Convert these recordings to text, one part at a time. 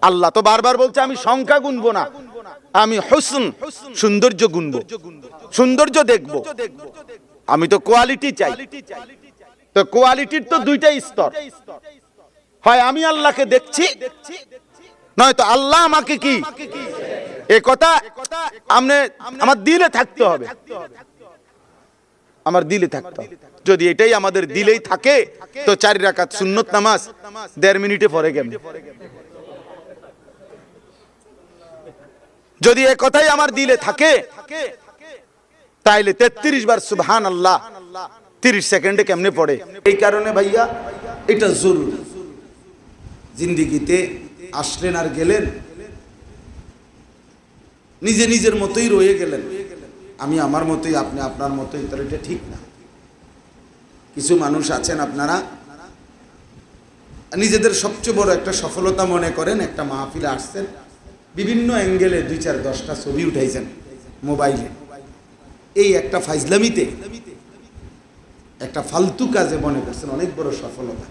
আল্লাহ তো বারবার বলছে আমি সংখ্যা গুনবো না, আমি হুসন সৌন্দর্য গুনবো, সৌন্দর্য দেখবো। আমি তো কোয়ালিটি চাই। তো কোয়ালিটির তো দুইটা স্তর, হয় আমি আল্লাহকে দেখছি, নয়তো আল্লাহ আমাকে কি, এ কথা আমার দিলে থাকতে হবে, আমার দিলে থাকতে হবে। যদি এটাই আমাদের দিলেই থাকে তো 4 রাকাত সুন্নত নামাজ 1.5 মিনিটে পড়ে গেল। যদি এ কথাই আমার দিলে থাকে তাইলে 33 বার সুবহানাল্লাহ 30 সেকেন্ডে কেমনে পড়ে? এই কারণে ভাইয়া এটা জরুরি। জিন্দেগিতে আসলেন আর গেলেন, নিজে নিজের মতোই রয়ে গেলেন, আমি আমার মতোই আপনি আপনার মতোই, তাহলে এটা ঠিক না। কিছু মানুষ আছেন আপনারা নিজেদের সবচেয়ে বড় একটা সফলতা মনে করেন, একটা মাহফিলে আসছেন, বিভিন্ন অ্যাঙ্গেলে 2-4-10টা ছবি উঠাইছেন মোবাইলে, এই একটা ফাইজলামিতে একটা ফালতু কাজে মনে করছেন অনেক বড় সফলতা।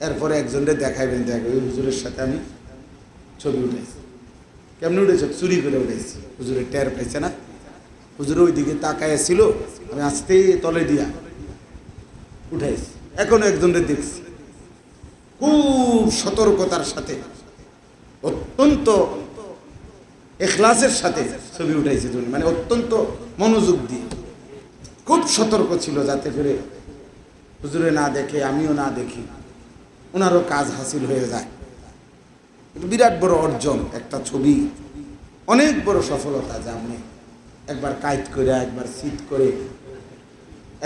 এরপরে একজনকে দেখাইবেন, দেখ ওই হুজুরের সাথে আমি ছবি উঠাইছি। কেমনি উঠেছ? চুরি করে উঠেছি, হুজুরের টের পাইছে না, হুজুর ওই দিকে তাকায় ছিল, আমি আস্তে তলে দিয়া উঠাইছি। এখনো একজনকে দেখছি খুব সতর্কতার সাথে, অত্যন্ত ইখলাসের সাথে ছবি উঠাইছে, মানে অত্যন্ত মনোযোগ দিয়ে খুব সতর্ক ছিল, যাতে করে হুজুরে না দেখে, আমিও না দেখি, ওনারও কাজ হাসিল হয়ে যায়। বিরাট বড় অর্জন একটা ছবি, অনেক বড় সফলতা। যে আপনি একবার কাইত করে, একবার সিট করে,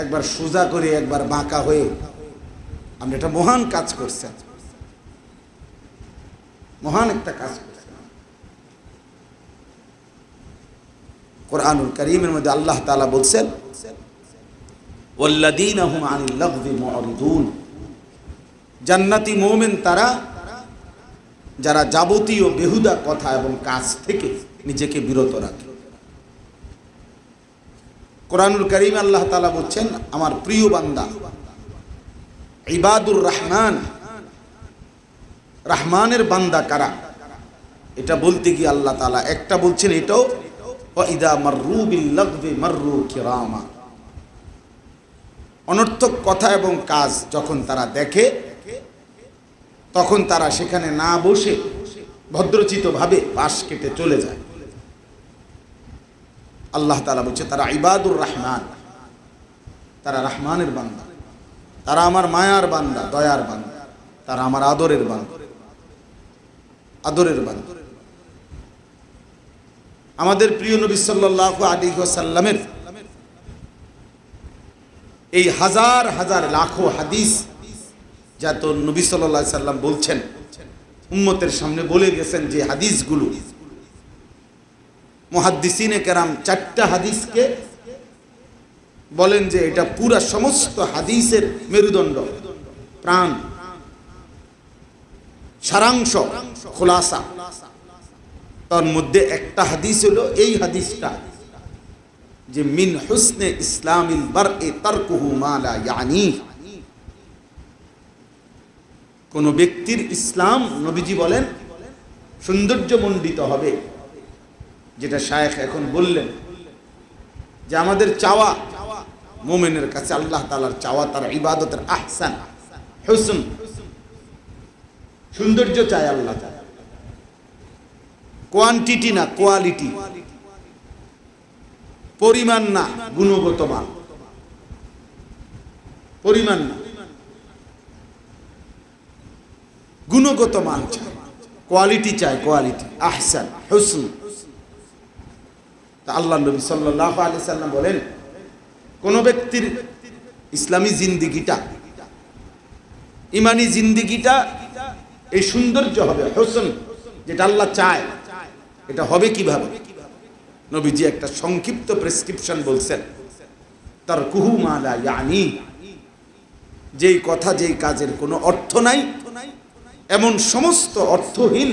একবার সোজা করে, একবার বাঁকা হয়ে আপনি একটা মহান কাজ করছেন, মহান একটা কাজ করছেন। কোরআনুল কারীমের মধ্যে আল্লাহ তাআলা বলছেন ওয়াল্লাযীনা হুম আনিল লাগযি মুরিদুন, জান্নাতি মুমিন তারা যারা যাবতীয় বেহুদা কথা এবং কাজ থেকে নিজেকে বিরত রাখে। কোরআনুল কারীম আল্লাহ তাআলা বলছেন আমার প্রিয় বান্দা ইবাদুর রহমান, রহমানের বান্দা কারা, এটা বলতে গিয়ে আল্লাহ তাআলা একটা বলছেন, এটাও ওয়া ইযা মাররু বিল লাগযি মাররু কিরামা, অনর্থক কথা এবং কাজ যখন তারা দেখে তখন তারা সেখানে না বসে ভদ্রচিতভাবে পাশ কেটে চলে যায়। আল্লাহ তাআলা বলছে তারা ইবাদুর রহমান, তারা রহমানের বান্দা, তারা আমার মায়ার বান্দা, দয়ার বান্দা, তারা আমার আদরের বান্দা, আদরের বান্দা। আমাদের প্রিয় নবী সাল্লাল্লাহু আলাইহি ওয়াসাল্লামের এই হাজার হাজার লাখো হাদিস যা তো নবী সাল্লাল্লাহু আলাইহি সাল্লাম বলছেন, উম্মতের সামনে বলে গেছেন, যে হাদিসগুলো মুহাদ্দিসিনে কেরাম 4টা হাদিসকে বলেন যে এটা পুরা সমস্ত হাদিসের মেরুদণ্ড, প্রাণ, সারাংশ, খোলাসা। তার মধ্যে একটা হাদিস হলো এই হাদিসটা, যে মিন হুসনে ইসলামিল বারই তারকুহু মা লা ইয়ানি, কোন ব্যক্তির ইসলাম নবীজি বলেন সৌন্দর্যমণ্ডিত হবে, যেটা শায়েখ এখন বললেন যে আমাদের চাওয়া মুমিনের কাছে আল্লাহ তাআলার চাওয়া তার ইবাদতের আহসান, হুসন, সৌন্দর্য চায় আল্লাহ তাআলা, কোয়ান্টিটি না কোয়ালিটি, পরিমাণ না গুণগত মান, পরিমাণ না গুণগত মান চায়, কোয়ালিটি চায়, কোয়ালিটি, আহসান, হুসন। তা আল্লাহ নবী সাল্লাল্লাহু আলাইহি সাল্লাম বলেন কোন ব্যক্তির ইসলামী জিন্দেগিটা, ইমানি জিন্দেগিটা এই সৌন্দর্য হবে, হুসন, যেটা আল্লাহ চায়, এটা হবে কিভাবে? নবীজি একটা সংক্ষিপ্ত প্রেসক্রিপশন বলছেন, তারকুহু মা লা ইয়ানি, যেই কথা যেই কাজের কোনো অর্থ নাই এমন সমস্ত অর্থহীন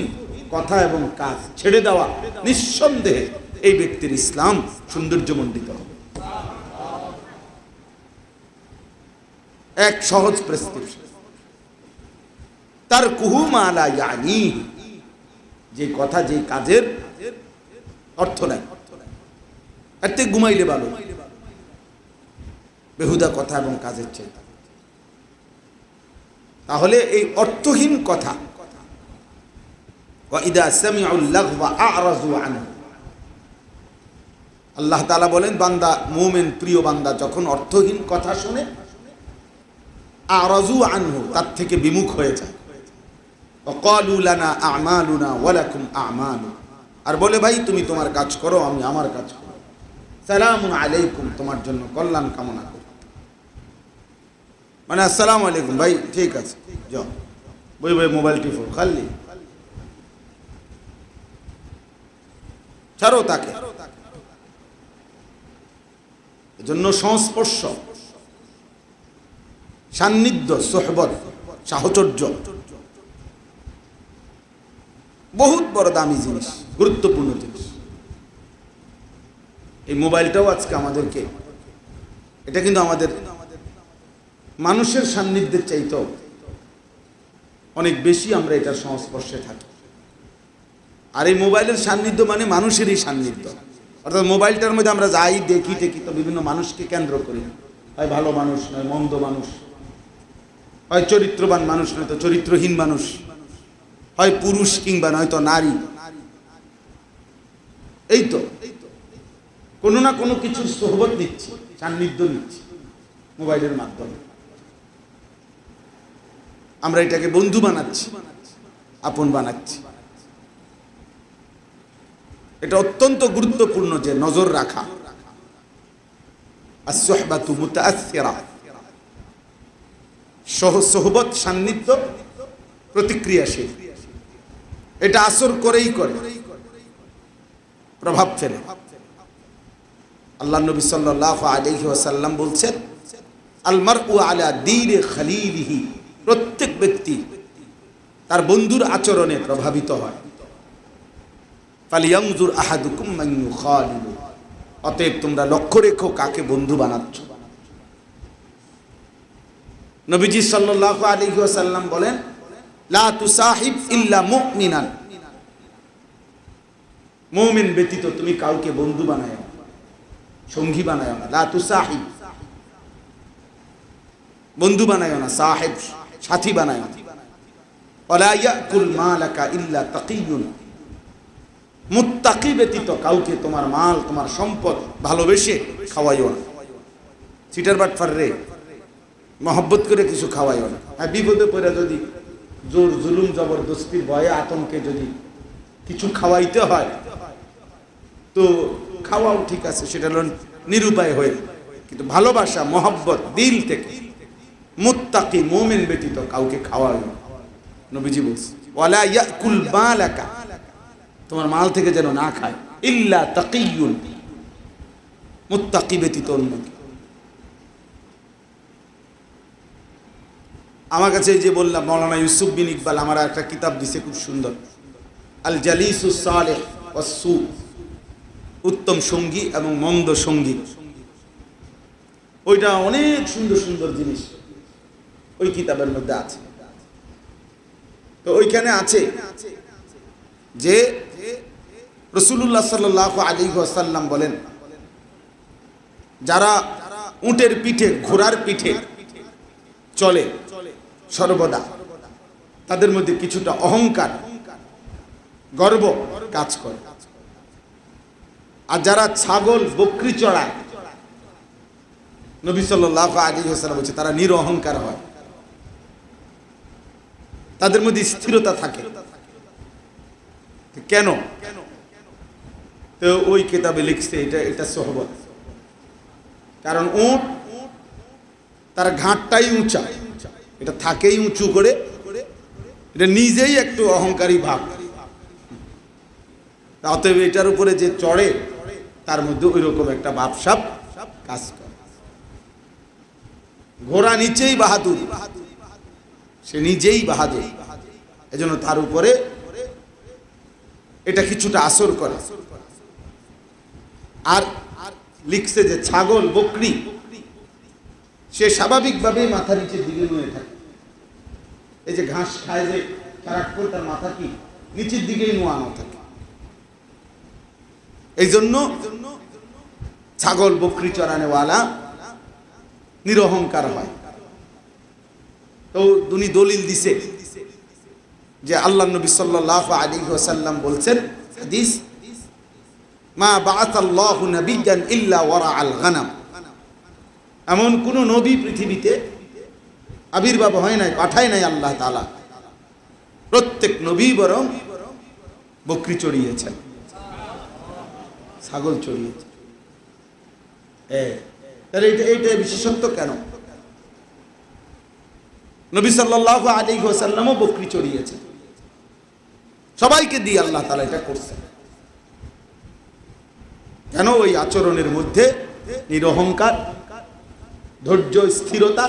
কথা এবং কাজ ছেড়ে দেওয়া, নিঃসন্দেহে এই ব্যক্তির ইসলাম সৌন্দর্যমণ্ডিত হবে। এক সহজ প্রেসক্রিপশন, তারকুহু মা লা ইয়ানি, যে কথা যে কাজের অর্থ নাই, এর থেকে ঘুমাইলে ভালো বেহুদা কথা এবং কাজের চেয়ে। তাহলে এই অর্থহীন কথা, ওয়াইদা সামিউল লাগওয়া আ'রাযু আনহু, আল্লাহ তাআলা বলেন বান্দা মুমিন প্রিয় বান্দা যখন অর্থহীন কথা শুনে আ'রাযু আনহু, তার থেকে বিমুখ হয়ে যায়। ওয়াকালু লানা আ'মালুনা ওয়া লাকুম আ'মালু, আর বলে ভাই তুমি তোমার কাজ করো, আমি আমার কাজ করব। সালামুন আলাইকুম, তোমার জন্য কল্যাণ কামনা করি। মানে আসসালামু আলাইকুম ভাই, ঠিক আছে যাও, বই বই মোবাইল টিপো, খালি ছাড়ো তাকে। এজন্য সংস্পর্শ, সান্নিধ্য, সোহবত, সাহচর্য বহুত বড় দামি জিনিস, গুরুত্বপূর্ণ জিনিস। এই মোবাইলটাও আজকে আমাদেরকে, এটা কিন্তু আমাদের মানুষের সান্নিধ্যের চাইতেও অনেক বেশি আমরা এটার সংস্পর্শে থাকি। আর এই মোবাইলের সান্নিধ্য মানে মানুষেরই সান্নিধ্য, অর্থাৎ মোবাইলটার মধ্যে আমরা যাই দেখি টেকি তো বিভিন্ন মানুষকে কেন্দ্র করি, হয় ভালো মানুষ নয় মন্দ মানুষ, হয় চরিত্রবান মানুষ নয় তো চরিত্রহীন মানুষ, হয় পুরুষ কিংবা নয়তো নারী। এই তো কোনো না কোনো কিছুর সোহবত নিচ্ছি, সান্নিধ্য নিচ্ছি মোবাইলের মাধ্যমে। আমরা এটাকে বন্ধু বানাচ্ছি, আপন বানাচ্ছি। এটা অত্যন্ত গুরুত্বপূর্ণ যে নজর রাখা। as-suhbatu muta'athira, সোহবত সান্নিধ্য প্রতিক্রিয়াশীল, এটা আসর করেই করে, প্রভাব ফেলে। আল্লাহ নবী সাল্লাল্লাহু আলাইহি ওয়াসাল্লাম বলছেন আল মারউ আলা দীনি খলিলিহি, প্রত্যেক ব্যক্তি তার বন্ধুর আচরণে প্রভাবিত হয়। ফালিয়ানজুর আহাদুকুম মান ইউখালিলু, অতএব তোমরা লক্ষ্য রেখো কাকে বন্ধু বানাচ্ছ। নবীজি সাল্লাল্লাহু আলাইহি ওয়াসাল্লাম বলেন লা তুসাহিব ইল্লা মুমিনান, মুমিন ব্যতীত তুমি কাউকে বন্ধু বানায়ো, সঙ্গী বানায়ো না। লা তুসাহিব, বন্ধু বানায়ো না, সাহেব সাথী বানায়ো না। ওয়ালা ইয়াকুল মালাকা ইল্লা তাকিয়ুন, মুত্তাকি ব্যতীত কাউকে তোমার মাল তোমার সম্পদ ভালোবেসে খাওয়াইও না। সিটার বাটফার রে মহব্বত করে কিছু খাওয়াইও না। আর বিপদে পড়ে যদি জোর জুলুম জবরদস্তির ভয়ে আতঙ্কে যদি কিছু খাওয়াইতে হয় তো খাওয়াও, ঠিক আছে, সেটা হলো নিরুপায় হয়ে, কিন্তু ভালোবাসা মহব্বত দিল থেকে মুত্তাকি মুমিন ব্যতীত কাউকে খাওয়াইও না। নবীজি বলছে ওয়ালা ইয়াকুল মালাকা, তোমার মাল থেকে যেন না খায়, ইল্লা তাকিয়ুন, মুত্তাকি ব্যতীত অন্য। আমার কাছে যে বললাম মাওলানা ইউসুফ বিন ইকবাল আমার একটা কিতাব দিছে খুব সুন্দর, আল জালিসুস সালেহ ওয়াস সু, উত্তম সঙ্গী এবং মন্দ সঙ্গী। ওইটা অনেক সুন্দর সুন্দর জিনিস ওই কিতাবের মধ্যে আছে। তো ওইখানে আছে যে রাসূলুল্লাহ সাল্লাল্লাহু আলাইহি ওয়াসাল্লাম বলেন যারা উটের পিঠে ঘোড়ার পিঠে চলে সর্বদা, তাদের মধ্যে কিছুটা অহংকার গর্ব কাজ করে। আর যারা ছাগল বকরি চড়ায়, নবী সাল্লাল্লাহু আলাইহি ওয়াসাল্লাম বলছে তারা নিরহংকার হয়, তাদের মধ্যে স্থিরতা থাকে। কেন? তো ওই কিতাবে লিখছে এটা সোহবত। কারণ উট তার ঘাটটাই উঁচা, এটা থাকেই উঁচু করে, এটা নিজেই একটু অহংকারী ভাব। অতএব এটার উপরে যে চড়ে তার মধ্যে ওই রকম একটা ভাবসাব কাজ করে। ঘোড়া নিচেই বাহাদুর, সে নিজেই বাহাদুর, এজন্য তার উপরে এটা কিছুটা আসর করে। আর লিখছে যে ছাগল বকরি সে স্বাভাবিকভাবেই মাথা নিচে দিকে নিয়ে থাকে। এই যে ঘাস খায় যে সারাক্ষণ তার মাথা কি নিচের দিকেই নোয়ানো থাকে। এই জন্য ছাগল বকরি চড়ানেওয়ালা নিরহংকার হয়। তো উনি দলিল দিছে যে আল্লাহ নবী সাল্লাল্লাহু আলাইহি ওয়াসাল্লাম বলছেন, হাদিস, মা বাআসাল্লাহু নাবিয়্যান ইল্লা ওয়ারাআল গানাম, এমন কোন নবী পৃথিবীতে আবির্ভাব হয় নাই, পাঠায় নাই আল্লাহ তাআলা। প্রত্যেক নবী বরং বকরি চড়িয়েছেন, ছাগল চড়িয়েছেন। তাহলে এইটা বিশেষত্ব কেন? নবী সাল্লাল্লাহু আলাইহি ওয়াসাল্লামও বকরি চড়িয়েছেন, সবাইকে দিয়ে আল্লাহ তাআলা এটা করছেন। কেন? ওই আচরণের মধ্যে নিরহংকার, ধৈর্য, স্থিরতা,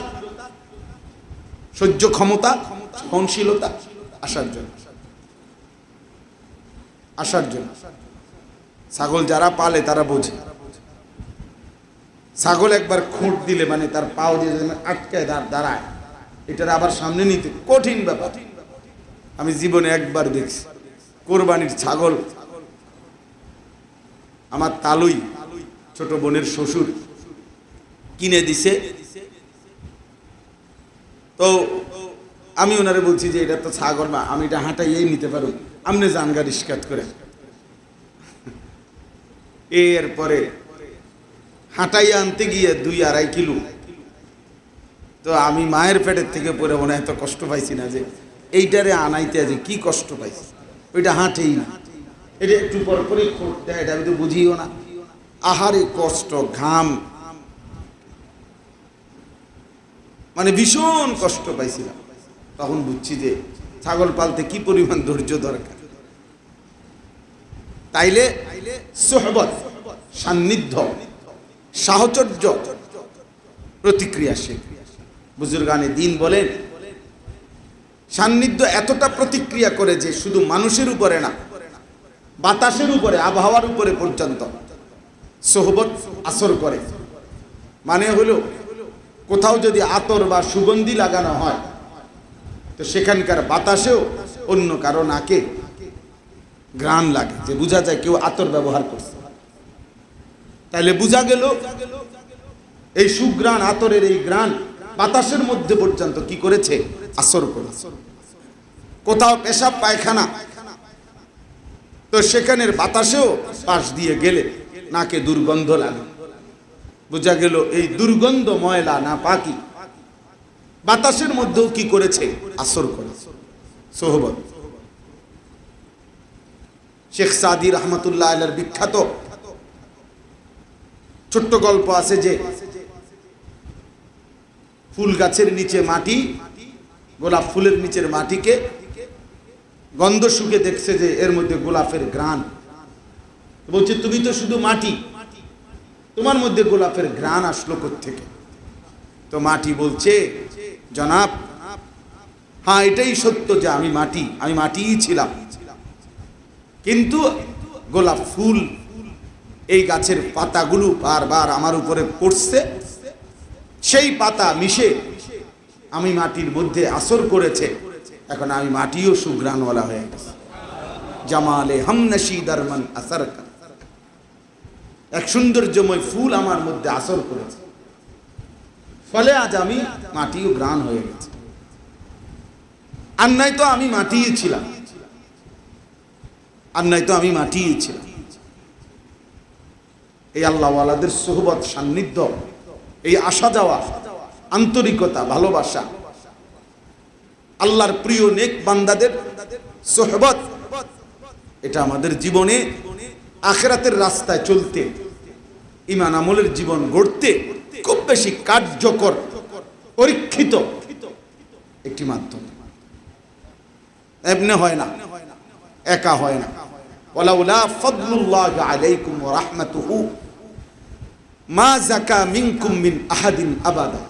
সহ্য ক্ষমতা, সহনশীলতা আসার জন্য। ছাগল যারা পালে তারা বোঝে। ছাগল একবার খুঁট দিলে মানে তার পাও দিয়ে আটকায় দাঁড়ায়, এটার আবার সামনে নিতে কঠিন ব্যাপার। আমি জীবনে একবার দেখছি কোরবানির ছাগল, আমার তালুই ছোট বোনের শ্বশুর কিনে দিছে। তো আমি ওনারে বলছি যে এটা তো ছাগল, না আমি এটা হাঁটাইয়েই নিতে পারো, আপনি জানগা রিস্কাত করে। এরপরে হাঁটাই আনতে গিয়ে 2-2.5 কিলো। তো আমি মায়ের পেটের থেকে পরে মনে এত কষ্ট পাইছি না যে এইটারে আনাইতে যে কি কষ্ট পাইছি। ওইটা হাঁটেই না, এটা একটু পর পরই খোঁট দেয়, এটা আমি তো বুঝিও না। আহারে কষ্ট, ঘাম, মানে ভীষণ কষ্ট পাইছিলাম। তখন বুঝছি যে ছাগল পালতে কি পরিমাণ ধৈর্য দরকার। তাইলে সোহবত, সান্নিধ্য, সাহচর্য, প্রতিক্রিয়াশীল। বুজুর্গানে দ্বীন বলেন সান্নিধ্য এতটা প্রতিক্রিয়া করে যে শুধু মানুষের উপরে না, বাতাসের উপরে, আবহাওয়ার উপরে পর্যন্ত সোহবত আসর করে। মানে হলো কোথাও যদি আতর বা সুগন্ধি লাগানো হয় তো সেখানকার বাতাসেও অন্য কারো নাকে ঘ্রাণ লাগে, যে বোঝা যায় কেউ আতর ব্যবহার করছে। তাইলে বোঝা গেল এই সুঘ্রাণ, আতরের এই ঘ্রাণ বাতাসের মধ্যে পর্যন্ত কি করেছে? আসর করেছে। কোথাও পেশাব পায়খানা, তো সেখানের বাতাসেও পাশ দিয়ে গেলে নাকে দুর্গন্ধ লাগে। বোঝা গেল এই দুর্গন্ধ, ময়লা, না পাকি বাতাসের মধ্যেও কি করেছে? আসর করেছে। সোহবত। শেখ সাদি রহমতুল্লাহ আলাইহির বিখ্যাত ছোট্ট গল্প আছে যে ফুল গাছের নিচে মাটি, গোলাপ ফুলের নিচের মাটিকে গন্ধ শুকে দেখছে যে এর মধ্যে গোলাপের ঘ্রাণ। বলছে তুমি তো শুধু মাটি, তোমার মধ্যে গোলাপের ঘ্রাণ আসলো কোত্থেকে? তো মাটি বলছে, জনাব, হ্যাঁ এটাই সত্য যে আমি মাটি, আমি মাটিই ছিলাম, কিন্তু গোলাপ ফুল এই গাছের পাতাগুলো বারবার আমার উপরে পড়ছে, সেই পাতা মিশে আমি মাটির মধ্যে আসর করেছে। এখন আমি মাটিও সুঘ্রাণওয়ালা হয়ে গেছে। জামালে হামনশি দারমান আসর, এক সৌন্দর্যময় ফুল আমার মধ্যে আসর করেছে, ফলে আজ আমি মাটিও ঘ্রাণ হয়ে গেছে। আর নাই তো আমি মাটিই ছিলাম, আর নাই তো আমি মাটিই ছিলাম। এই আল্লাহওয়ালাদের সোহবত, সান্নিধ্য, এই আসা যাওয়া, আন্তরিকতা, ভালোবাসা, আল্লাহর প্রিয় নেক বান্দাদের সোহবত, এটা আমাদের জীবনে আখিরাতের রাস্তায় চলতে, ঈমান আমলের জীবন গড়তে খুব বেশি কার্যকর, পরীক্ষিত একটি মাধ্যম। এমনি হয় না, একা হয় না। ওয়ালাউলা ফাদলুল্লাহি আলাইকুম ওয়া রাহমাতুহু মা যাকা মিনকুম মিন আহাদিন আবাদা।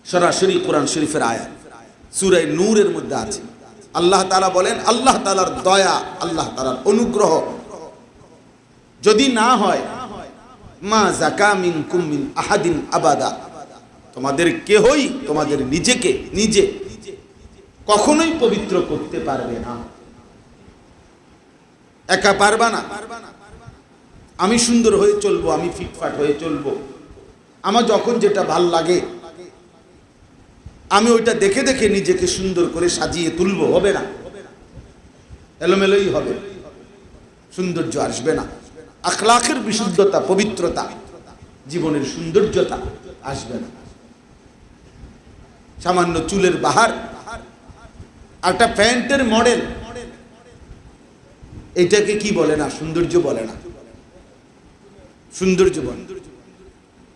সরাসরি কোরআন শরীফের আয়াত, সূরা নূরের মধ্যে আছে। আল্লাহ তাআলা বলেন, আল্লাহ তাআলার দয়া, আল্লাহ তাআলার অনুগ্রহ যদি না হয়, মা যাকা মিনকুম মিন আহাদিন আবাদা, তোমাদের কেহই তোমাদের নিজেকে নিজে কখনোই পবিত্র করতে পারবে না। একা পারবা না। আমি সুন্দর হয়ে চলবো, আমি ফিটফাট হয়ে চলবো, আমার যখন যেটা ভাল লাগে আমি ওইটা দেখে দেখে নিজেকে সুন্দর করে সাজিয়ে তুলবো, হবে না, এলোমেলোই হবে, সৌন্দর্য আসবে না। আখলাকের বিশুদ্ধতা, পবিত্রতা, জীবনের সৌন্দর্যতা আসবে না। সামান্য চুলের বাহার আর একটা প্যান্টের মডেল, এটাকে কি বলে না? সৌন্দর্য বলে না, সৌন্দর্য বলে।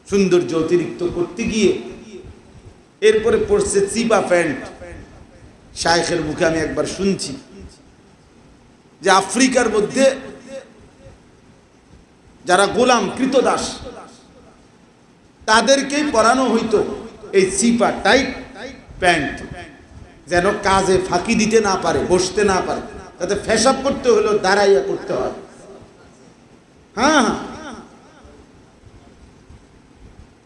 সৌন্দর্য অতিরিক্ত করতে গিয়ে এরপরে পড়ছে চিপা প্যান্ট। শায়েখের মুখে আমি একবার শুনছি যে আফ্রিকার মধ্যে যারা গোলাম কৃতদাস তাদেরকেই পরানো হইতো এই চিপা টাইট প্যান্ট, যেন কাজে ফাঁকি দিতে না পারে, বসতে না পারে। তাতে ফেসাব করতে হলেও দাঁড়াইয়া করতে হয়। হ্যাঁ হ্যাঁ,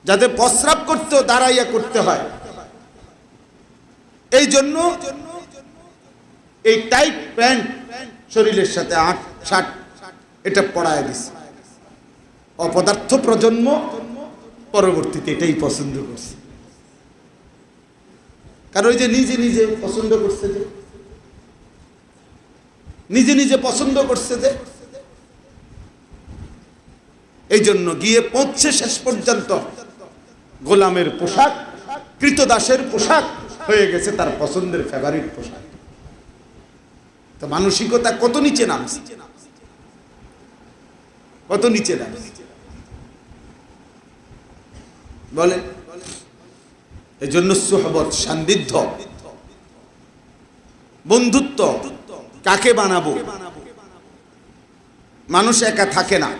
যাতে প্রস্রাব করতেও দাঁড়াইয়া করতে হয়। এই জন্য এই টাইট প্যান্ট শরীরের সাথে ৮-৬০ এটা পড়ায় দিছে। অপদার্থ প্রজন্ম পরবর্তীতে এটাই পছন্দ করছে, কারণ ওই যে নিজে নিজে পছন্দ করছে, যে নিজে নিজে পছন্দ করছে, যে এই জন্য গিয়ে পৌঁছে শেষ পর্যন্ত গোলামের পোশাক, কৃতদাসের পোশাক হয়ে গেছে তার পছন্দের ফেভারিট পোশাক। তো মানসিকতা কত নিচে নামছে, কত নিচে নামছে বলেন। এই জন্য সুহবত, সান্নিধ্য, বন্ধুত্ব কাকে বানাবো? মানুষ একা থাকে না,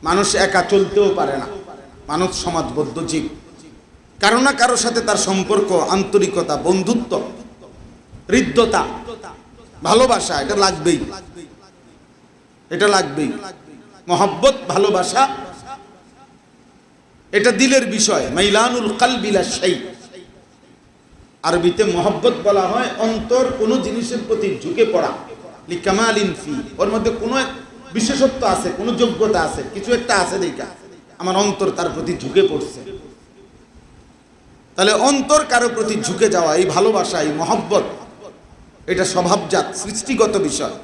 মানুষ একা চলতেও পারে না, মানুষ সমাজবদ্ধ জীব। কারো না কারোর সাথে তার সম্পর্ক, আন্তরিকতা, বন্ধুত্ব, হৃদ্যতা, ভালোবাসা, এটা লাগবেই, এটা লাগবেই। মহব্বত, ভালোবাসা, এটা দিলের বিষয়। মাইলানুল কলবি লা শাই, আরবিতে মহব্বত বলা হয় অন্তর কোনো জিনিসের প্রতি ঝুঁকে পড়া। লিকামালিন ফি, ওর মধ্যে কোনো বিশেষত্ব আছে, কোনো যোগ্যতা আছে, কিছু একটা আছে, দেখা আমার অন্তর তার প্রতি ঝুঁকে পড়ছে। তাহলে অন্তর কারো প্রতি ঝুঁকে যাওয়া, এই ভালোবাসা, এই মহব্বত, এটা স্বভাবজাত, সৃষ্টিগত বিষয়।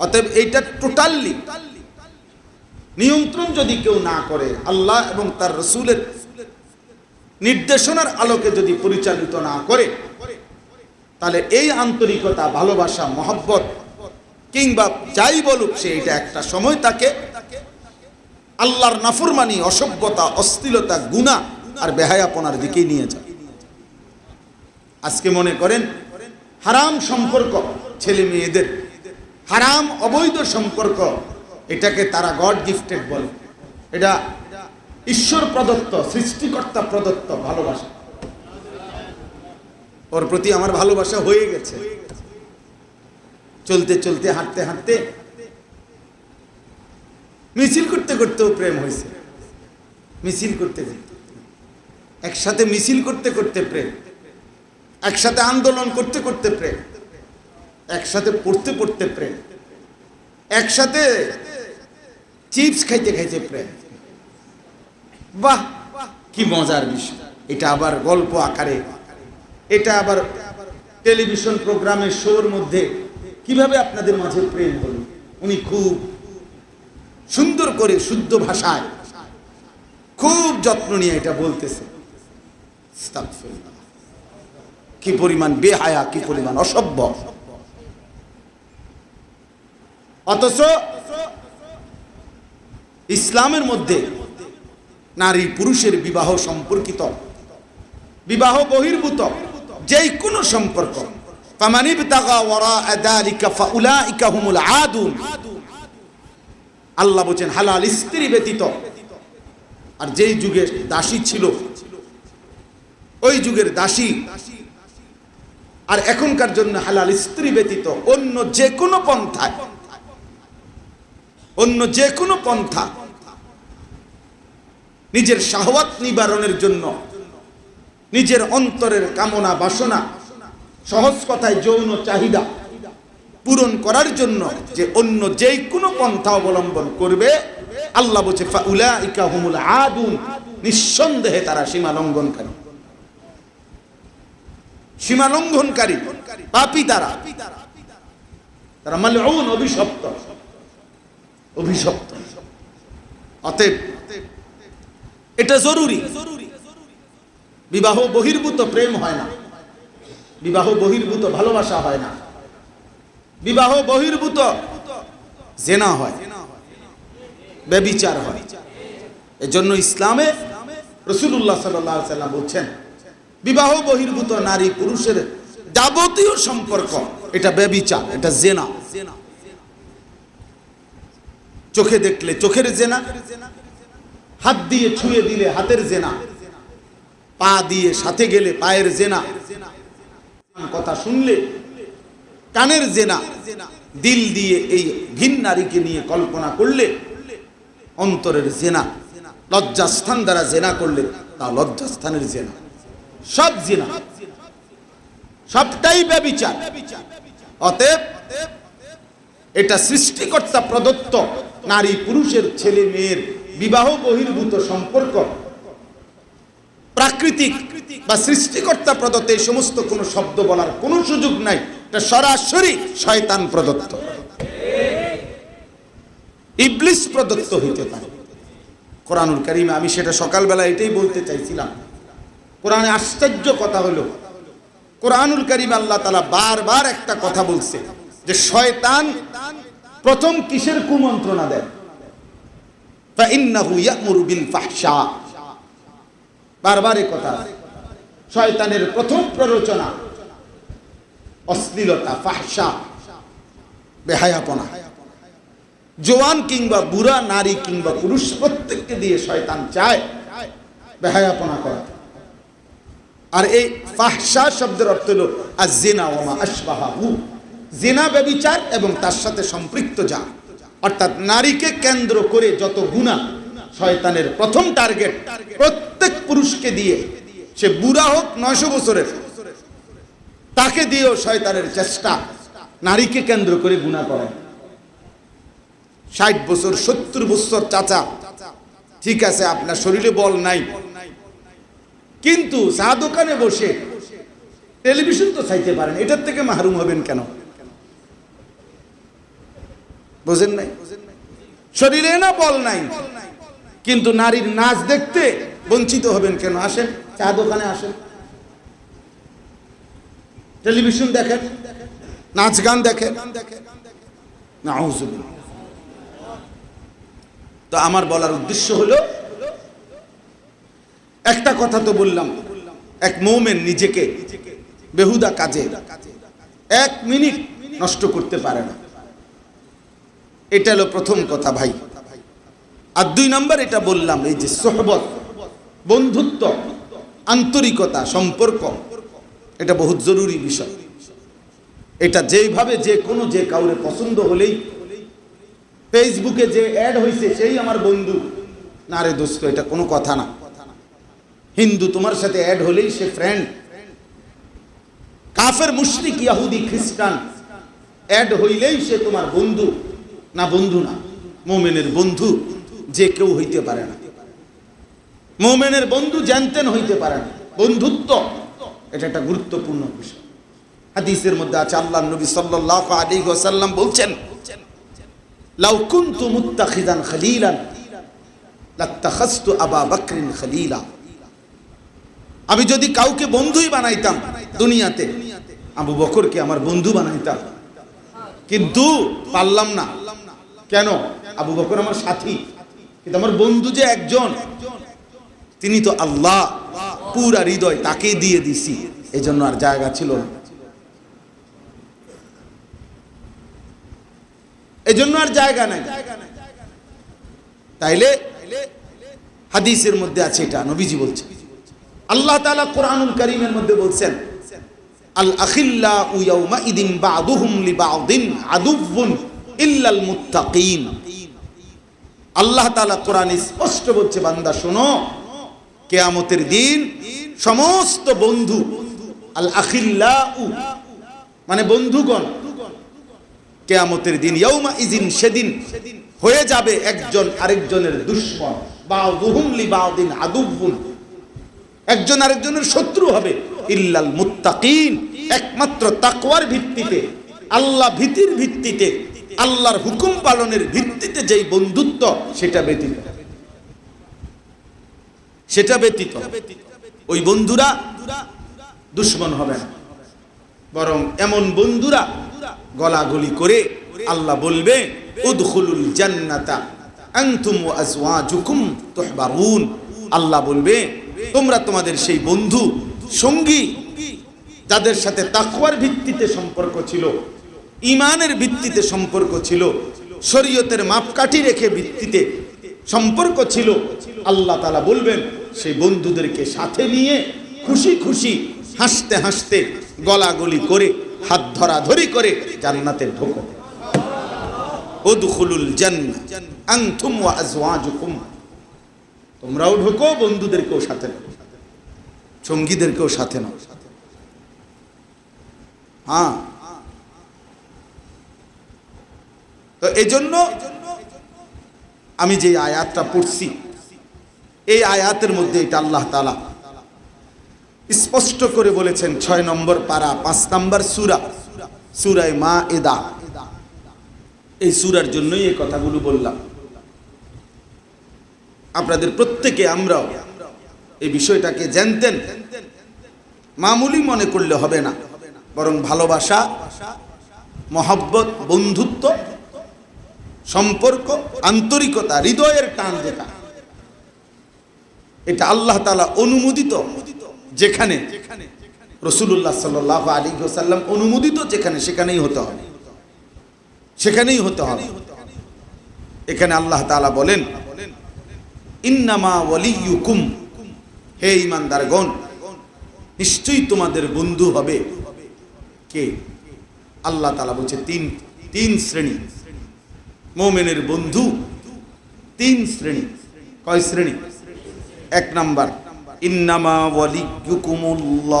অতএব এইটা টোটালি নিয়ন্ত্রণ যদি কেউ না করে, আল্লাহ এবং তার রসুলের নির্দেশনার আলোকে যদি পরিচালিত না করে, তাহলে এই আন্তরিকতা, ভালোবাসা, মহব্বত কিংবা যাই বলুক সে, এটা একটা সময় তাকে আল্লাহর নাফরমানি, অসভ্যতা, অশ্লীলতা, গুনাহ আর বেহায়াপনার দিকেই নিয়ে যায়। আজকে মনে করেন হারাম সম্পর্ক, ছেলে মেয়েদের হারাম অবৈধ সম্পর্ক, এটাকে তারা গড গিফটেড বলে। এটা ঈশ্বর প্রদত্ত, সৃষ্টিকর্তা প্রদত্ত ভালোবাসা। ওর প্রতি আমার ভালোবাসা হয়ে গেছে। চলতে চলতে, হাঁটতে হাঁটতে, মিছিল করতে করতেও প্রেম হয়েছে। মিছিল করতে করতে, একসাথে মিছিল করতে করতে প্রেম, একসাথে আন্দোলন করতে করতে প্রেম, একসাথে পড়তে পড়তে প্রেম, একসাথে চিপস খাইতে খাইতে প্রেম। বাহ, কি মজার বিষয়! এটা আবার গল্প আকারে, এটা আবার টেলিভিশন প্রোগ্রামের শোর মধ্যে কিভাবে আপনাদের মাঝে প্রেম হলো। উনি খুব সুন্দর করে, শুদ্ধ ভাষায়, খুব যত্ন নিয়ে এটা বলতেছে। কি পরিমাণ বেহায়া, কি পরিমাণ অসভ্য! অথচ ইসলামের মধ্যে নারী পুরুষের বিবাহ সম্পর্কিত, বিবাহ বহির্ভূত যেই কোনো সম্পর্ক, ফামান ইবতাগা ওয়ারাআ যালিকা ফাউলাইকা হুমুল আদুন, আল্লাহ বলেন হালাল স্ত্রী ব্যতীত। আর যেই যুগে দাসী ছিল, ওই যুগের দাসী আর এখনকার জন্য হালাল স্ত্রী ব্যতীত অন্য যে কোনো পন্থায়, অন্য যে কোনো পন্থা নিজের শাহওয়াত নিবারণের জন্য, নিজের অন্তরের কামনা বাসনা, সহজ কথায় যৌন চাহিদা পূরণ করার জন্য যে অন্য যে কোনো পন্থা অবলম্বন করবে, আল্লাহ বলছে ফাউলাইকা হুমুল আদুন, নিঃসন্দেহে তারা সীমা লঙ্ঘনকারী, সীমা লঙ্ঘনকারী, পাপী তারা মালউন, অভিশপ্ত, অভিশপ্ত। অতএব এটা জরুরি। বিবাহ বহির্ভূত প্রেম হয় না, বিবাহ বহির্ভূত ভালোবাসা হয় না, বিবাহ বহির্ভূত জেনা হয়, ব্যভিচার হয়। এজন্য ইসলামে রাসূলুল্লাহ সাল্লাল্লাহু আলাইহি ওয়াসাল্লাম বলছেন, বিবাহ বহির্ভূত নারী পুরুষের যাবতীয় সম্পর্ক এটা ব্যভিচার, এটা জেনা। চোখে দেখলে চোখের জেনা, হাত দিয়ে ছুঁয়ে দিলে হাতের জেনা, পা দিয়ে সাথে গেলে পায়ের জেনা, কথা শুনলে কানের জেনা, দিল দিয়ে এই ঘিন নারীকে নিয়ে কল্পনা করলে অন্তরের জেনা, লজ্জাস্থান দ্বারা জেনা করলে তা লজ্জাস্থানের জেনা, সব জেনা, সবটাই ব্যভিচার। অতএব এটা সৃষ্টিকর্তা প্রদত্ত নারী পুরুষের, ছেলে মেয়ের বিবাহ বহির্ভূত সম্পর্ক প্রাকৃতিক বা সৃষ্টিকর্তা প্রদত্ত এই সমস্ত কোনো শব্দ বলার কোনো সুযোগ নাই, এটা সরাসরি শয়তান প্রদত্ত, ইবলিস প্রদত্ত হইতে পারে। কোরআনুল কারীমে আমি সেটা সকালবেলা এটাই বলতে চাইছিলাম। কোরআনে আশ্চর্য কথা হলো, কোরআনুল কারীমে আল্লাহ তাআলা বারবার একটা কথা বলছে যে শয়তান প্রথম কিসের কুমন্ত্রণা দেয়? ফাইন্নাহু ইয়া'মুরু বিল ফাহশা। বারবার এই কথা, শয়তানের প্রথম প্ররোচনা অশ্লীলতা, ফাহশা, বেহায়াপনা। জওয়ান কিংবা বুড়া, নারী কিংবা পুরুষ, প্রত্যেককে দিয়ে শয়তান চায় বেহায়াপনা করা। আর এই ফাহশা শব্দের অর্থ হলো আয-যিনা ওয়া মা আশবাহু, জিনা, ব্যভিচার এবং তার সাথে সম্পৃক্ত যা, অর্থাৎ নারীকে কেন্দ্র করে যত গুনাহ। শয়তানের প্রথম টার্গেট প্রত্যেক পুরুষকে দিয়ে, সে বুড়া হোক 900 বছরের, তাকে দিয়েও শয়তানের চেষ্টা নারীকে কেন্দ্র করে গুনাহ করে। 60 বছর 70 বছর চাচা, ঠিক আছে আপনার শরীরে বল নাই, কিন্তু চা দোকানে বসে টেলিভিশন তো চাইতে পারেন, এটার থেকে মাহরুম হবেন কেন? বুঝেন নাই? শরীরে না বল নাই, কিন্তু নারীর নাচ দেখতে বঞ্চিত হবেন কেন? আসেন চা দোকানে, আসেন টেলিভিশন দেখেন, নাচ গান দেখেন। নাউযুবিল্লাহ। তো আমার বলার উদ্দেশ্য হলো, একটা কথা তো বললাম, এক মুমিন নিজেকে বেহুদা কাজে 1 মিনিট নষ্ট করতে পারে না। এটা হলো প্রথম কথা ভাই। আর 2 নম্বর এটা বললাম, এই যে সোহবত, বন্ধুত্ব, আন্তরিকতা, সম্পর্ক, এটা বহুত জরুরি বিষয়। এটা যেইভাবে যে কোনো যে কাউরে পছন্দ হলেই ফেসবুকে যে অ্যাড হয়েছে সেই আমার বন্ধু, না রে দোস্ত, এটা কোনো কথা না। হিন্দু তোমার সাথে অ্যাড হলেই সে ফ্রেন্ড, কাফের, মুশরিক, ইহুদি, খ্রিস্টান অ্যাড হইলেই সে তোমার বন্ধু, না বন্ধু না। মুমিনের বন্ধু যে কেউ হইতে পারে না, মুমিনের বন্ধু জানতেন হইতে পারে না। বন্ধুত্ব এটা একটা গুরুত্বপূর্ণ বিষয়। হাদিসের মধ্যে আছে, আল্লাহর নবী সাল্লাল্লাহু আলাইহি ওয়াসাল্লাম বলছেন, লাউ কুনতু মুত্তাখিযান খলীলান লাত্তাখাযতু আবা বকরিন খলীলা। আমি যদি কাউকে বন্ধুই বানাইতাম দুনিয়াতে, আবু বকরকে আমার বন্ধু বানাইতাম, কিন্তু পারলাম না। কেন? আবু বকর আমার সাথী, কিন্তু আমার বন্ধু যে একজন, তিনি তো আল্লাহ, পুরা হৃদয় তাকেই দিয়ে দিছি, এজন্য আর জায়গা ছিল না, এজন্য আর জায়গা নাই। তাইলে হাদিসের মধ্যে আছে, এটা নবীজি বলছেন। আল্লাহ তাআলা কোরআনুল কারীমের মধ্যে বলছেন, আল আখিল্লাউ ইয়াউমাইদিন বা'দুহুম লিবা'দিন আদুউন ইল্লাল মুত্তাকিন। আল্লাহ তাআলা কোরআনে স্পষ্ট বলছে, বান্দা শোনো, কিয়ামতের দিন সমস্ত বন্ধু, আল আখিল্লাউ মানে বন্ধুগণ, কিয়ামতের দিন ইয়াউমা ইজিন, সেদিন হয়ে যাবে একজন আরেকজনের দুশমন, বাউযুহুম লিবাউদিন আদুউন, একজন আরেকজনের শত্রু হবে। ইল্লাল মুত্তাকিন, একমাত্র তাকওয়ার ভিত্তিতে, আল্লাহ ভীতির ভিত্তিতে, আল্লাহর হুকুম পালনের ভিত্তিতে যেই বন্ধুত্ব, সেটা ব্যতীত, সেটা ব্যতীত ওই বন্ধুরা দুশমন হবে না, বরং এমন বন্ধুরা গলাগলি করে আল্লাহ বলবে উদখুলুল জান্নাতা আনতুম ওয়া আজওয়াজুকুম তুহবারুন, আল্লাহ বলবে তোমরা তোমাদের সেই বন্ধু সঙ্গী যাদের সাথে তাকওয়ার ভিত্তিতে সম্পর্ক ছিল, ঈমানের ভিত্তিতে সম্পর্ক ছিল, শরীয়তের মাপকাঠি রেখে ভিত্তিতে সম্পর্ক ছিল, আল্লাহ তাআলা বলবেন সেই বন্ধুদেরকে সাথে নিয়ে খুশি খুশি হাসতে হাসতে গলাগলি করে হাত ধরাধরি করে জান্নাতে ঢোকো। উদখুলুল জান্নাহ আনতুম ওয়া আজওয়াজুকুম, তোমরাও ঢোকো, বন্ধুদেরকেও সাথে নাও, সঙ্গীদেরকেও সাথে নাও। হ্যাঁ, তো এজন্য আমি যে আয়াতটা পড়ছি, এই আয়াতের মধ্যে এটা আল্লাহ তাআলা স্পষ্ট করে বলেছেন। 6 নম্বর পারা 5 নম্বর সূরা, সূরা মাইদা, এই সূরার জন্যই এই কথাগুলো বললাম। আপনাদের প্রত্যেকে আমরাও এই বিষয়টাকে জানতেন, মামুলি মনে করলে হবে না, বরং ভালোবাসা, মহব্বত, বন্ধুত্ব, সম্পর্ক, আন্তরিকতা, হৃদয়ের টান, যেটা এটা আল্লাহ তাআলা অনুমোদিত, যেখানে রাসূলুল্লাহ সাল্লাল্লাহু আলাইহি ওয়াসাল্লাম অনুমোদিত, যেখানে সেখানেই হতে হবে, সেখানেই হতে হবে। এখানে আল্লাহ তাআলা বলেন ইন্নামা ওয়ালিয়ুকুম, হে ঈমানদারগণ, নিশ্চয়ই তোমাদের বন্ধু হবে কে? আল্লাহ তাআলা বলছে তিন শ্রেণী মুমিনের বন্ধু, 3 শ্রেণী। কয় শ্রেণী? 1 নাম্বার ইন্নামা ওয়ালিয়ুকুমুল্লাহ,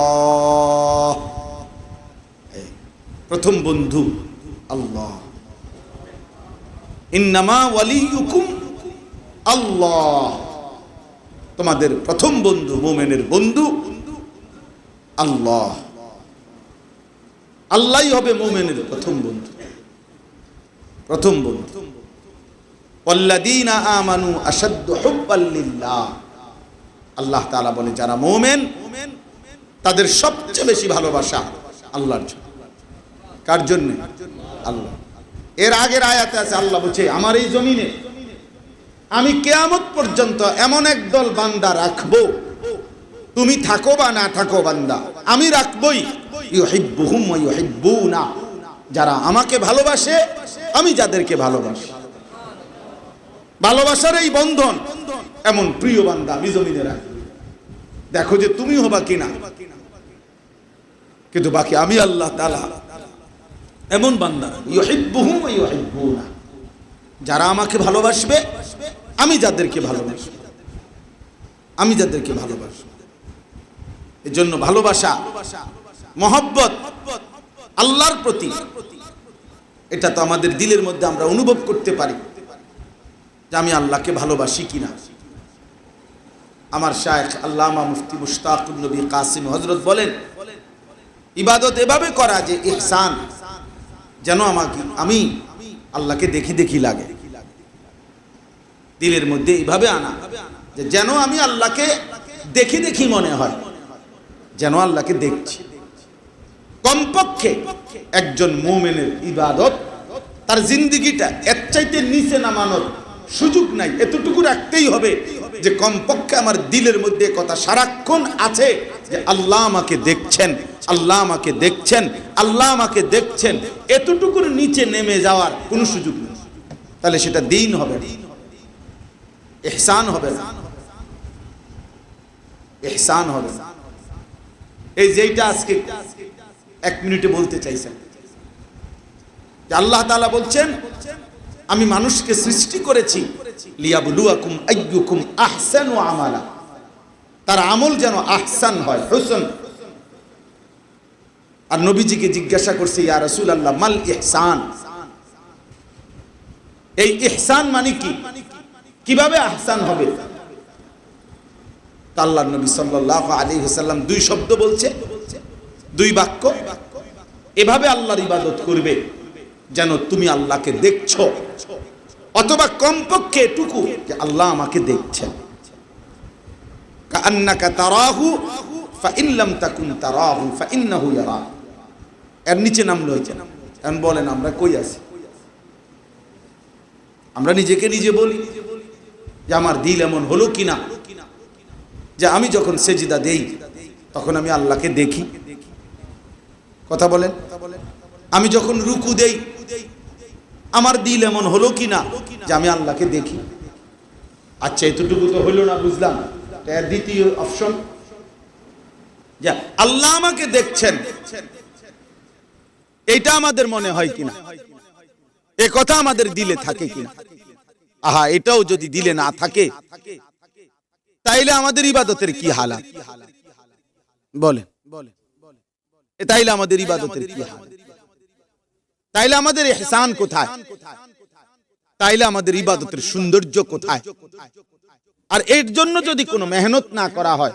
প্রথম বন্ধু আল্লাহ। ইন্নামা ওয়ালিয়ুকুম আল্লাহ, তোমাদের প্রথম বন্ধু, মুমিনের বন্ধু আল্লাহ। আল্লাহই হবে মুমিনের প্রথম বন্ধু, প্রথম বন্ধু। ওয়াল্লাযীনা আমানু আশাদ্দু হুব্বাল লিল্লাহ, আল্লাহ তাআলা বলে যারা মুমিন তাদের সবচেয়ে বেশি ভালোবাসা আল্লাহর জন্য। কার জন্য? আল্লাহ। এর আগের আয়াতে আছে আল্লাহ বলছে আমার এই জমিনে আমি কিয়ামত পর্যন্ত এমন একদল বান্দা রাখবো, তুমি থাকো বা না থাকো বান্দা, আমি রাখবই, ইউহিব্বুহুম ওয়া ইউহিব্বুনা, যারা আমাকে ভালোবাসে, আমি যাদেরকে ভালোবাসি। ভালোবাসার এই বন্ধন, এমন প্রিয় বান্দা আমি জমিনে রাখবো। দেখো যে তুমি হবা কিনা, কিন্তু বাকি আমি আল্লাহ তাআলা এমন বান্দা, ইউহিব্বুহুম ওয়া ইউহিব্বুনা, যারা আমাকে ভালোবাসবে, আমি যাদেরকে ভালোবাসি, আমি যাদেরকে ভালোবাসি। এজন্য ভালোবাসা, মহব্বত আল্লাহর প্রতি, এটা তো আমাদের দিলের মধ্যে আমরা অনুভব করতে পারি যে আমি আল্লাহকে ভালোবাসি কিনা। আমার শায়েখ আল্লামা মুফতি মুশতাকুন নবী কাসিম হযরত বলেন, ইবাদত এভাবে করা যে ইহসান, যেন আমি আল্লাহকে দেখি দেখি লাগে, দিলের মধ্যে এইভাবে আনা যে যেন আমি আল্লাহকে দেখি দেখি মনে হয়, যেন আল্লাহকে দেখছি। কমপক্ষে একজন মুমিনের ইবাদত, তার জিন্দেগিটা এর চাইতে নিচে নামানোর সুযোগ নাই, এতটুকু রাখতেই হবে যে কমপক্ষে আমার দিলের মধ্যে কথা সারাক্ষণ আছে যে আল্লাহ আমাকে দেখছেন, আল্লাহ আমাকে দেখছেন, আল্লাহ আমাকে দেখছেন। এতটুকুর নিচে নেমে যাওয়ার কোনো সুযোগ নেই, তাহলে সেটা দ্বীন হবে না, ইহসান হবে না, ইহসান হবে না। এই যেটা আজকে 1 মিনিটে বলতে চাইছেন যে আল্লাহ তাআলা বলছেন আমি মানুষকে সৃষ্টি করেছি লিয়াবলুয়াকুম আইয়ুকুম আহসানু আমালা, তার আমল যেন আহসান হয়, হুসন। আর নবীজিকে জিজ্ঞাসা করছে ইয়া রাসূলুল্লাহ মাল ইহসান, এই ইহসান মানে কি, কিভাবে আহসান হবে? আল্লাহর নবী সাল্লাল্লাহু আলাইহি ওয়াসাল্লাম দুই শব্দ বলছে, দুই বাক্য, এভাবে আল্লাহর ইবাদত করবে যেন তুমি আল্লাহকে দেখছো, অথবা কমপক্ষে এটুকু যে আল্লাহ আমাকে দেখছেন। কাআন্নাকা তারাহু ফাইন লাম তাকুন তারাহু ফাইন্নাহু ইয়ারা। এর নিচে নামলো হয়েছে। এখন বলেন আমরা কই আছি? আমরা নিজেকে নিজে বলি যে আমার দিল এমন হলো কিনা যে আমি যখন সেজদা দেই তখন আমি আল্লাহকে দেখি। কথা বলেন। আমি যখন রুকু দেই আমার দিল এমন হলো কিনা যে আমি আল্লাহকে দেখি। আচ্ছা, এতটুকু তো হলো না, বুঝলাম। এর দ্বিতীয় অপশন, যে আল্লাহ আমাকে দেখছেন, এইটা আমাদের মনে হয় কিনা, এ কথা আমাদের দিলে থাকে কিনা। আহা, এটাও যদি দিলে না থাকে তাইলে আমাদের ইবাদতের কি হালাত বলেন? তাইলে আমাদের ইবাদতের কি হালাত? তাইলে আমাদের ইহসান কোথায়? তাইলে আমাদের ইবাদতের সৌন্দর্য কোথায়? আর এর জন্য যদি কোনো মেহনত না করা হয়,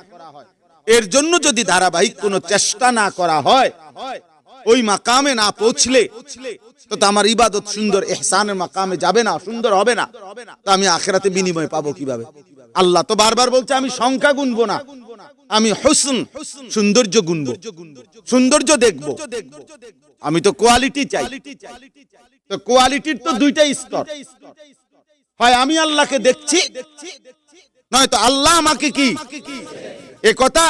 এর জন্য যদি ধারাবাহিক কোনো চেষ্টা না করা হয়, ওই মাকামে না পৌঁছলে তো আমার ইবাদত সুন্দর ইহসানের মাকামে যাবে না, সুন্দর হবে না। তো আমি আখিরাতে বিনিময় পাবো কিভাবে? আল্লাহ তো বারবার বলছে আমি সংখ্যা গুনবো না, আমি হুসন সৌন্দর্য গুনবো, সৌন্দর্য দেখবো। আমি তো কোয়ালিটি চাই। তো কোয়ালিটির তো দুইটা স্তর, হয় আমি আল্লাহকে দেখছি, নয়তো আল্লাহ আমাকে কি, এ কথা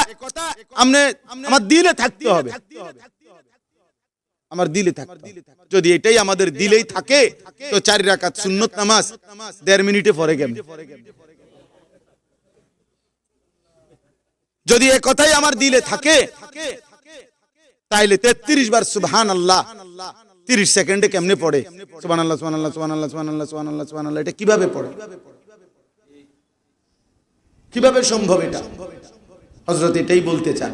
আমার দিলে থাকতে হবে, আমার দিলে থাকতে হবে। যদি এটাই আমাদের দিলেই থাকে তো 4 রাকাত সুন্নত নামাজ 1.5 মিনিটে পড়ে গেল। যদি এ কথাই আমার দিলে থাকে তাইলে 33 বার সুবহানাল্লাহ 30 সেকেন্ডে কেমনে পড়ে? সুবহানাল্লাহ সুবহানাল্লাহ সুবহানাল্লাহ সুবহানাল্লাহ সুবহানাল্লাহ সুবহানাল্লাহ, এটা কিভাবে পড়ে? কিভাবে সম্ভব এটা? হযরত এটাই বলতে চান,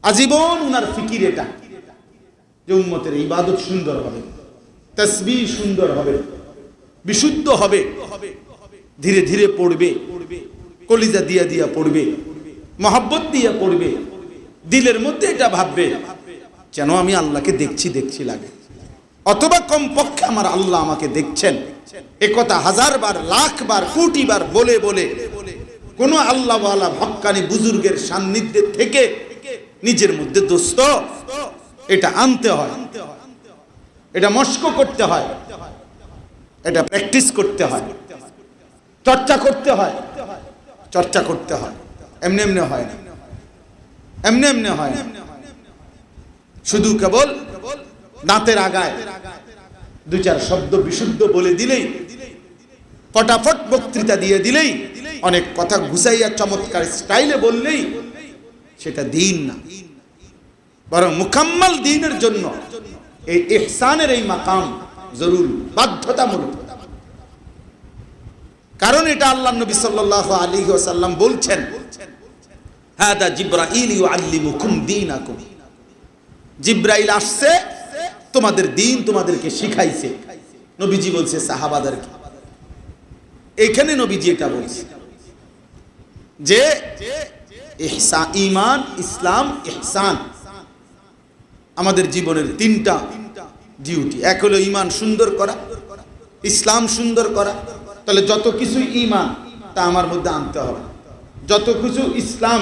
আজীবন উনার ফিকির এটা যে উম্মতের ইবাদত সুন্দর হবে, তাসবিহ সুন্দর হবে, বিশুদ্ধ হবে, ধীরে ধীরে পড়বে, কলিজা দিয়া দিয়া পড়বে, মহব্বত দিয়ে পড়বে, দিলের মধ্যে এটা ভাববে যেন আমি আল্লাহকে দেখছি দেখছি লাগে, অথবা কমপক্ষে আমার আল্লাহ আমাকে দেখছেন। একথা 1000 বার, লাখ বার, কোটি বার বলে বলে কোন আল্লাহওয়ালা হক্কানি বুজুর্গের সান্নিধ্যে থেকে নিজের মধ্যে দোস্ত এটা আনতে হয়, এটা মস্ক করতে হয়, এটা প্র্যাকটিস করতে হয়, চর্চা করতে হয়, চর্চা করতে হয়। এমনি এমনি হয় না, এমনি এমনি হয় না। শুধু কেবল দাঁতের আগায় 2-4 শব্দ বিশুদ্ধ বলে দিলেই, ফটাফট বক্তৃতা দিয়ে দিলেই, অনেক কথা গুছাইয়া চমৎকার স্টাইলে বললেই সেটা দিন না। বরং মুকাম্মাল দ্বীনের জন্য এই ইহসানের এই মাকাম জরুরি, বাধ্যতামূলক। কারণ এটা আল্লাহর নবী সাল্লাল্লাহু আলাইহি ওয়াসাল্লাম বলছেন, হাদা জিবরাইল ইউআল্লিমুকুম দীনাকুম। জিবরাইল আসছে তোমাদের দ্বীন তোমাদেরকে শিখাইছে। নবীজি বলছে সাহাবাদেরকে, এখানে নবীজি এটা বলছে যে ইহসান, ঈমান, ইসলাম, ইহসান আমাদের জীবনের 3টা ডিউটি। এক হলো ঈমান সুন্দর করা, ইসলাম সুন্দর করা। তাহলে যত কিছু ঈমান তা আমার মধ্যে আনতে হবে, যত কিছু ইসলাম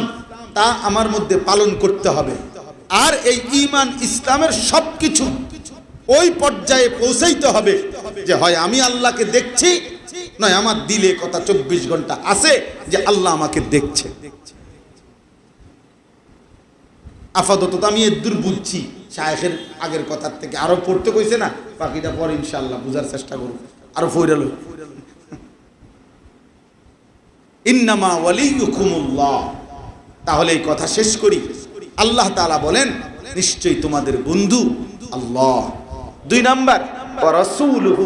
তা আমার মধ্যে পালন করতে হবে। আর এই ঈমান ইসলামের সবকিছু ওই পর্যায়ে পৌঁছাইতে হবে যে হয় আমি আল্লাহকে দেখছি, নয় আমার দিলে কথা 24 ঘন্টা আছে যে আল্লাহ আমাকে দেখছে। আপাতত আমি এদূর বুঝছি, শায়েখের আগের কথার থেকে আরো পড়তে কইছে না, বাকিটা পরে ইনশাআল্লাহ বুঝার চেষ্টা করব। আরো ফয়রাল ইন্নামা ওয়ালিয়ুকুমুল্লাহ। তাহলে এই কথা শেষ করি। আল্লাহ তাআলা বলেন নিশ্চয়ই তোমাদের বন্ধু আল্লাহ। 2 নাম্বার ওয়া রাসূলুহু